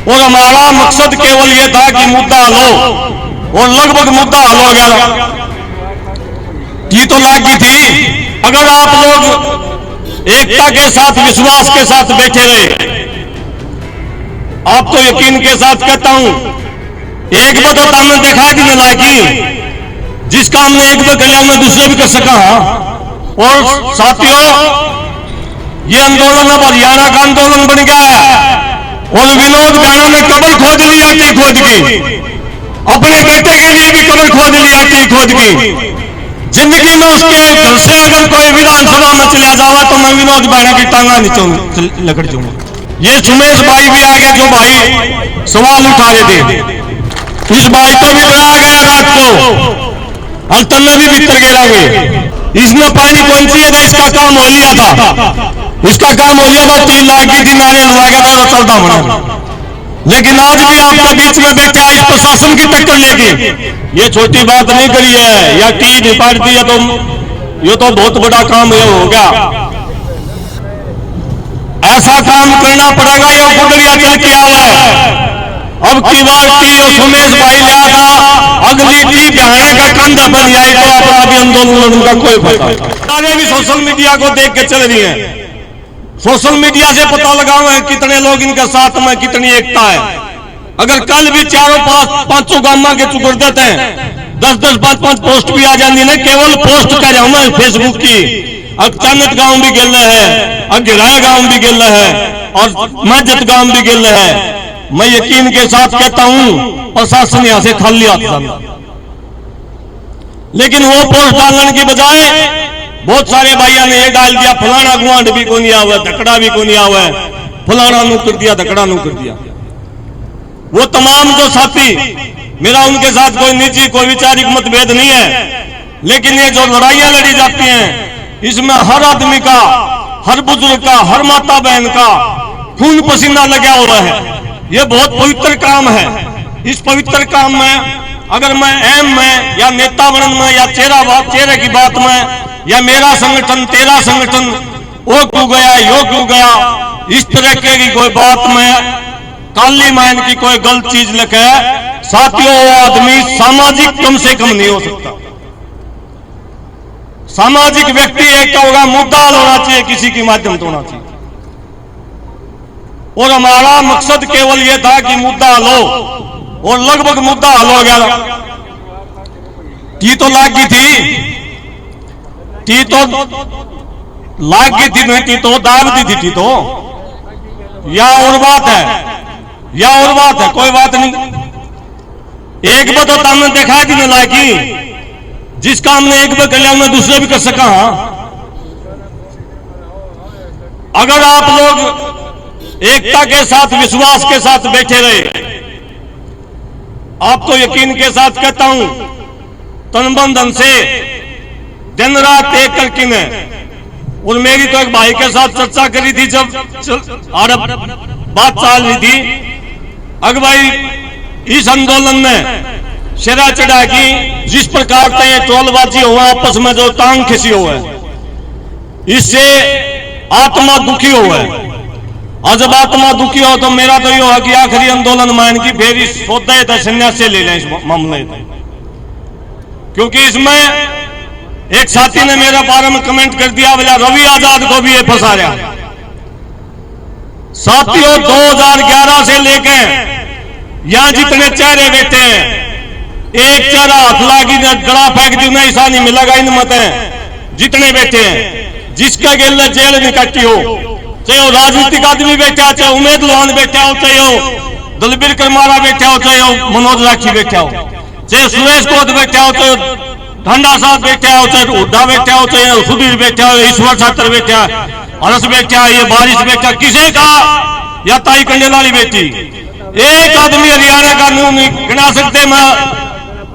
और हमारा मकसद केवल ये था कि मुद्दा हल हो, और लगभग मुद्दा हल हो गया। की तो लागी थी, अगर आप लोग एकता के साथ, विश्वास के साथ बैठे रहे, आप तो यकीन के साथ कहता हूं, एक बार तो हमने देखा कि लागी, जिस काम ने एक बार कर लिया मैं दूसरे भी कर सका। और साथियों, ये आंदोलन अब हरियाणा का आंदोलन बन गया है, और विनोद गाना ने कब्र खोद ली आती खोद की, अपने बेटे के लिए भी कब्र खोद ली आती खोद की। जिंदगी में उसके घर से अगर कोई विधानसभा में चला जावा तो मैं विनोद भाई की टांगा नहीं लकड़ जाऊंगा। ये सुमेश भाई भी आगे, जो भाई सवाल उठा रहे थे, इस भाई को भी डराया गया रात को, और तन्ने भी भीतर गिरा गए। इसमें पानी कौन सी है, इसका काम हो लिया था, इसका काम हो लिया था। 3 लाख की थी, नारियल हुआ गया था, चलता होना। लेकिन आज भी आपके बीच में बैठा इस प्रशासन की टक्कर लेके, ये छोटी बात नहीं करी है, या टी नहीं पाट दी, ये तो बहुत बड़ा काम ये हो गया। ऐसा काम करना पड़ेगा, ये गुडरिया चल के आवा है। अब की बार टी सुमेश भाई लिया था, अगली टी बिहार का कंधा बन जाए तो अपना भी आंदोलन का कोई पता। सारे भी सोशल मीडिया को देख के चल रही है, सोशल मीडिया से पता लगाओ है कितने लोग इनके साथ में, कितनी एकता है। अगर कल भी 4-5 गामा के चुकर देते हैं, 10-10, 5-5 पोस्ट भी आ जाती है, केवल पोस्ट कर जाऊं मैं फेसबुक की। अचानक गांव भी गिल है, अगिराया गांव भी गिल है, और मस्जिद गांव भी गिल है। मैं यकीन के साथ कहता हूं, प्रशासन यहां से खाली हाथ था, लेकिन वो पोस्ट डालने की बजाय बहुत सारे भाइयों ने ये डाल दिया, फलाना गुआंढ भी को नहीं आवा, धकड़ा भी को नहीं आवा, फलाना नु कर दिया, धकड़ा नु कर दिया। वो तमाम जो साथी, मेरा उनके साथ कोई निजी, कोई वैचारिक मतभेद नहीं है, लेकिन ये जो लड़ाइयां लड़ी जाती हैं, इसमें हर आदमी का, हर बुजुर्ग का, हर माता बहन का खून पसीना लगा हुआ है। ये बहुत पवित्र काम है। इस पवित्र काम में अगर मैं एम में, या नेता बनन में, या चेहरे की बात में, या मेरा संगठन तेरा संगठन वो क्यों गया, यो क्यों गया, इस तरह की कोई बात में काली मायन की कोई गलत चीज लिखे, साथियों वो आदमी सामाजिक कम से कम नहीं हो सकता। सामाजिक व्यक्ति एक होगा, मुद्दा होना चाहिए, किसी के माध्यम से होना चाहिए। और हमारा मकसद केवल यह था कि मुद्दा हल हो, और लगभग मुद्दा हल हो गया। टी तो लागी थी, टी तो लागी थी, नहीं टी तो दाब दी थी, टी तो या और बात है, या और बात है, कोई बात नहीं। एक बार तो तुमने देखा कि नहीं लागी, जिस काम ने एक बार कर लिया मैं दूसरे भी कर सका। अगर आप लोग एकता के साथ, विश्वास के साथ बैठे रहे, आप तो यकीन के साथ कहता हूं, तन मन धन से दिन रात एक करके मैं, और मेरी तो एक भाई के साथ चर्चा करी थी, जब बात चल रही थी, अगर भाई इस आंदोलन में शेरा चढ़ा की, जिस प्रकार से ये टोलबाजी हुआ, आपस में जो टांग खिसी हुआ है, इससे आत्मा दुखी हुआ है। और जब आत्मा दुखी हो तो मेरा तो ये हो कि आखिरी आंदोलन मान की फिर इस सोते थे संन्यास से ले लें इस मामले में, क्योंकि इसमें एक साथी ने मेरे बारे में कमेंट कर दिया, बोला रवि आजाद को भी ये फंसा रहा। साथियों 2011 से लेकर यहां जितने चेहरे बैठे हैं, एक चेहरा हाथ लागी ने गला फेंक दी ना, ऐसा नहीं मिलेगा इन मत है। जितने बैठे हैं, जिसका गिल जेल में कट्टी हो, चाहे वो राजनीतिक आदमी बैठा, चाहे उमेद लोहान बैठा हो, चाहे वो दलबीर करमारा बैठा हो, चाहे वो मनोज राठी बैठा हो, चाहे सुरेश कोद बैठा हो, चाहे ढंडा साहब बैठा हो, चाहे हुड्डा बैठा हो, चाहे सुधीर बैठा हो, ईश्वर छात्र बैठा, हरस बैठा, ये बारिश बैठा, किसी का या ताई कंडेलाली बेटी, एक आदमी हरियाणा का नहीं गिना सकते। मैं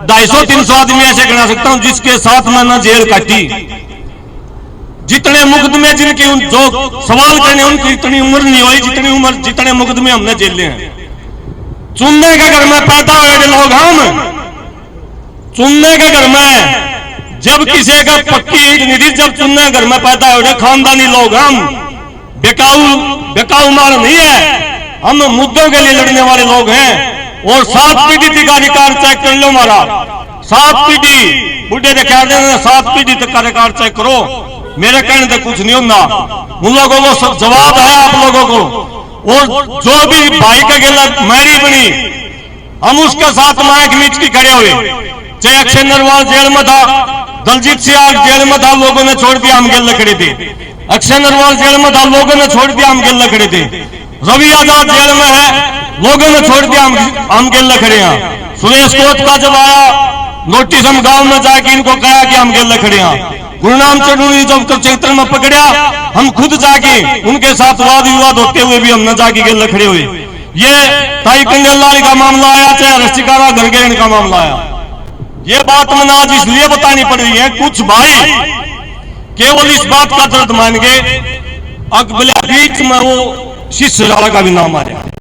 250-300 आदमी ऐसे गिना सकता हूं जिसके साथ मैंने जेल काटी। जितने मुकदमे जिनकी जो सवाल करने उनकी इतनी उम्र नहीं हुई जितनी उम्र जितने मुकदमे हमने जेले हैं। चुनने के घर में पैदा हुए लोग हम, चुनने के घर में जब किसी का पक्की ईट नहीं थी, जब चुनने घर में पैदा हुए खानदानी लोग हम, बेकाऊ माल नहीं है। हम मुद्दों के लिए लड़ने वाले लोग हैं। और 7 पीढ़ी तक का अधिकार चेक कर लो हमारा, 7 पीढ़ी बुढ़े ने कह देना 7 पीढ़ी तक का अधिकार चेक करो। मेरे कहने से कुछ नहीं होना। उन लोगों को सब जवाब है आप लोगों को। और जो भी भाई का गलत मैरी बनी, हम उसके साथ माइक मीच के खड़े हुए। चाहे अक्षय नरवाल जेल में था, दलजीत सिंह जेल में था, लोगों ने छोड़ दिया, हम गिल खड़े थे। अक्षय नरवाल जेल में था, लोगों ने छोड़ दिया, हम गिल खड़े थे। रवि आजाद जेल में है, लोगों ने छोड़ दिया, हम गिल खड़े हैं। सुरेश कोट का जब आया नोटिस, हम गांव में जाके इनको कहा कि हम गिल खड़े हैं। गुरुनाम चढ़ूनी जब क्षेत्र में पकड़ा, हम खुद जाके उनके साथ वाद विवाद होते हुए भी हम न जाके गिल खड़े हुए। ये ताई कंडेलाल का मामला आया, चाहे रस्तिकारा घरगेरन का मामला आया, ये बात मैंने आज इसलिए बतानी पड़ रही है। कुछ भाई केवल इस बात का दर्द मान गए, अगले बीच में वो शिष्य का भी नाम आ जाए।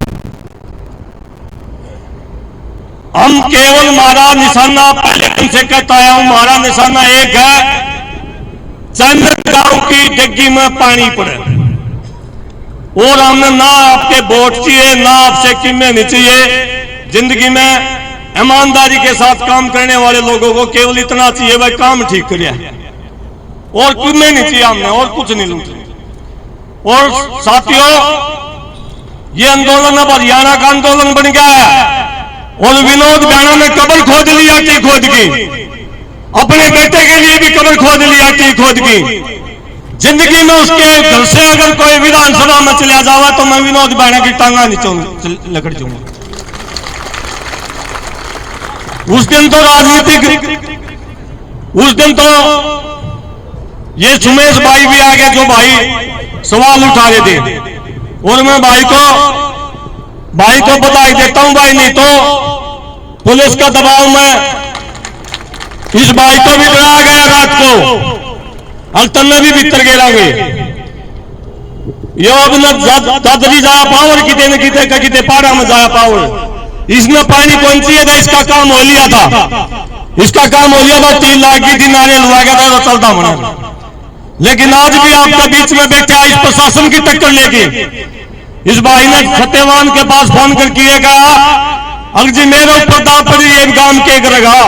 हम केवल हमारा निशाना पहले उनसे कहता है, हमारा निशाना एक है, चंद गांव की डिग्गी में पानी पड़े। और हमने ना आपके वोट चाहिए, ना आपसे कीमत नहीं चाहिए। जिंदगी में ईमानदारी के साथ काम करने वाले लोगों को केवल इतना चाहिए, भाई काम ठीक करिए, और कुछ नहीं चाहिए हमने, और कुछ नहीं लूटे। और साथियों, ये आंदोलन अब हरियाणा का आंदोलन बन गया है। और विनोद गाना ने कब्र खोद ली, आटी खोद की, अपने बेटे के लिए भी कब्र खोद ली, आटी खोद की। जिंदगी में उसके घर से अगर कोई विधानसभा में चला जावा तो मैं विनोद गाना की टांगा नहीं लकड़ जाऊंगा। उस दिन तो राजनीतिक, उस दिन तो ये सुमेश भाई भी आ गए, जो भाई सवाल उठा रहे थे। और मैं भाई को बधाई देता हूं भाई, नहीं तो पुलिस का दबाव में इस भाई को भी डराया गया रात को, अल्तन में भी भीतर गिरांगे। यो अब न दादरी जाया पावर, किते न किते का किते पाड़ा में जाया पावर। इसमें पानी पहुंची है, इसका काम हो लिया था, इसका काम हो लिया था। 3 लाख की थी, नारियल हुआ गया था, तो चलता होना। लेकिन आज भी आपके बीच में बैठा इस प्रशासन की टक्कर लेके इस भाई ने सत्यवान के पास फोन करके कहा, अगर जी मेरे ऊपर दाव पड़ी, एक गांव के करेगा।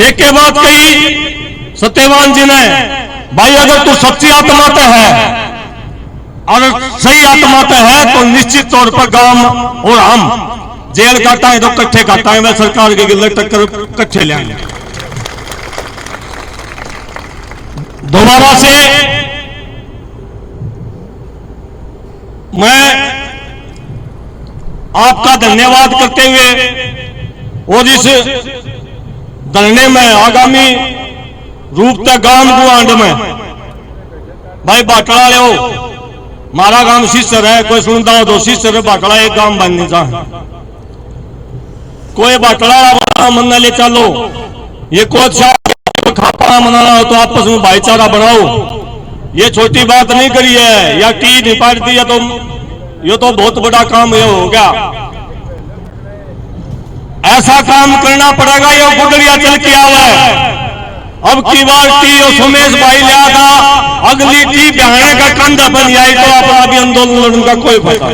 एक के बात कही सत्यवान जी ने, भाई अगर तू सच्ची आत्मा पे है और सही आत्मा पे है तो निश्चित तौर पर गांव और हम जेल काटा है तो कट्ठे काटा है, मैं सरकार के गिले टक्कर कट्ठे ले आएंगे। दोबारा से मैं आपका धन्यवाद करते हुए और इस धरने में आगामी रूप तक गांव गुआंड में भाई बाटला ले, मारा गांव शिष्यर है, कोई सुनता हो तो शिष्यर बाटला एक गांव बनने जा, कोई बाटला मन ले चलो, ये कोच खापा मनाना हो तो आपस में भाईचारा बनाओ। ये छोटी बात नहीं करी है, या टी नहीं पाट दी है तो ये तो बहुत बड़ा काम ये हो गया। ऐसा काम करना पड़ेगा, ये गुडरिया चल के आवा है। अब की बार टी और सुमेश भाई लिया था, अगली टी बहाने का कंधा बन जाए तो अपना भी आंदोलन का कोई फायदा।